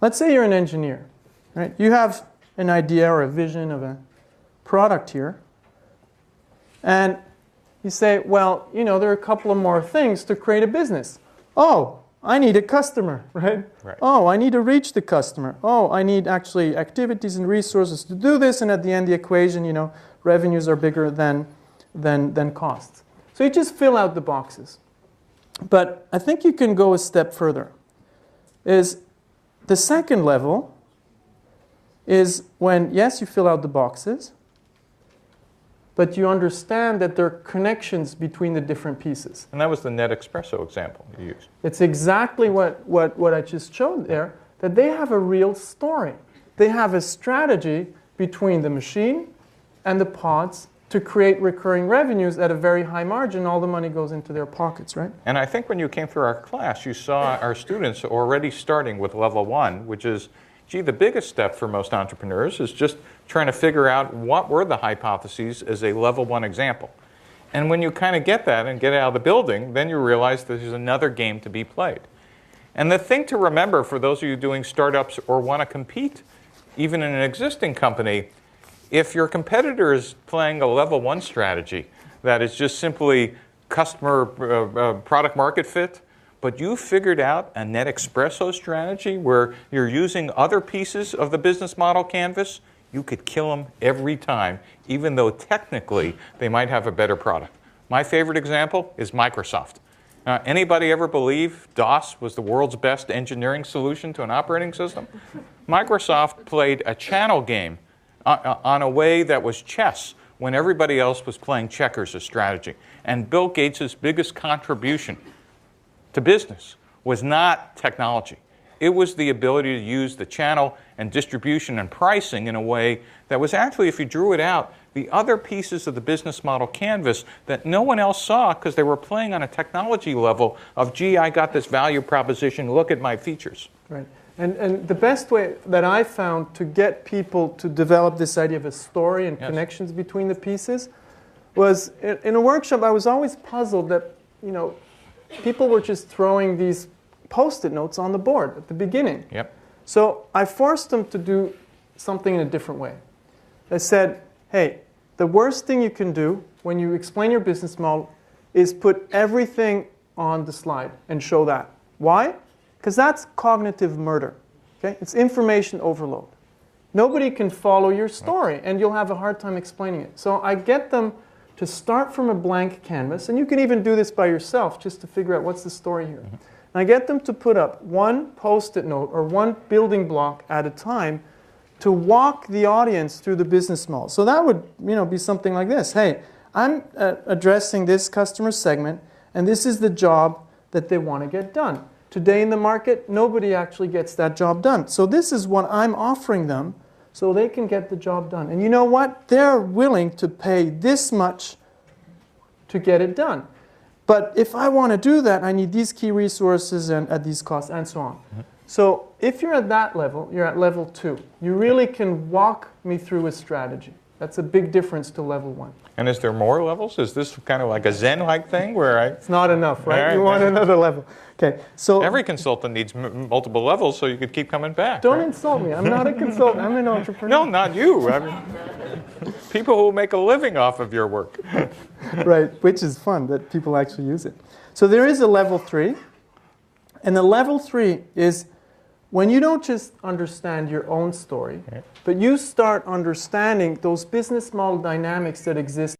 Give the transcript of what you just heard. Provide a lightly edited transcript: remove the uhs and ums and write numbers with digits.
Let's say you're an engineer, right? You have an idea or a vision of a product here. And you say, well, you know, there are a couple of more things to create a business. Oh, I need a customer, right? Oh, I need to reach the customer. Oh, I need actually activities and resources to do this. And at the end, the equation, you know, revenues are bigger than costs. So you just fill out the boxes. But I think you can go a step further. Is the second level is when, yes, you fill out the boxes, but you understand that there are connections between the different pieces. And that was the Net Espresso example you used. It's exactly what I just showed there, that they have a real story. They have a strategy between the machine and the pods to create recurring revenues at a very high margin. All the money goes into their pockets, right? And I think when you came through our class, you saw our students already starting with level 1, which is, gee, the biggest step for most entrepreneurs is just trying to figure out what were the hypotheses as a level 1 example. And when you kind of get that and get out of the building, then you realize there's another game to be played. And the thing to remember for those of you doing startups or want to compete, even in an existing company, if your competitor is playing a level 1 strategy that is just simply customer product market fit, but you figured out a Net Espresso strategy where you're using other pieces of the business model canvas, you could kill them every time, even though technically they might have a better product. My favorite example is Microsoft. Anybody ever believe DOS was the world's best engineering solution to an operating system? Microsoft played a channel game on a way that was chess when everybody else was playing checkers as strategy. And Bill Gates' biggest contribution to business was not technology. It was the ability to use the channel and distribution and pricing in a way that was actually, if you drew it out, the other pieces of the business model canvas that no one else saw because they were playing on a technology level of, gee, I got this value proposition, look at my features. Right. And the best way that I found to get people to develop this idea of a story and connections between the pieces was in a workshop. I was always puzzled that, you know, people were just throwing these Post-it notes on the board at the beginning. Yep. So I forced them to do something in a different way. I said, hey, the worst thing you can do when you explain your business model is put everything on the slide and show that. Why? Because that's cognitive murder. Okay? It's information overload. Nobody can follow your story, and you'll have a hard time explaining it. So I get them to start from a blank canvas, and you can even do this by yourself just to figure out what's the story here. And I get them to put up one Post-it note or one building block at a time to walk the audience through the business model. So that would, you know, be something like this. Hey, I'm addressing this customer segment, and this is the job that they want to get done. Today in the market, nobody actually gets that job done. So this is what I'm offering them so they can get the job done. And you know what? They're willing to pay this much to get it done. But if I want to do that, I need these key resources and at these costs and so on. So if you're at that level, you're at level 2. You really can walk me through a strategy. That's a big difference to level 1. And is there more levels? Is this kind of like a Zen-like thing where It's not enough, right? You want another level. Okay, so every consultant needs multiple levels so you could keep coming back. Don't insult me. I'm not a consultant. I'm an entrepreneur. No, not you. I mean, people who make a living off of your work. Right, which is fun that people actually use it. So there is a level 3. And the level 3 is when you don't just understand your own story, but you start understanding those business model dynamics that exist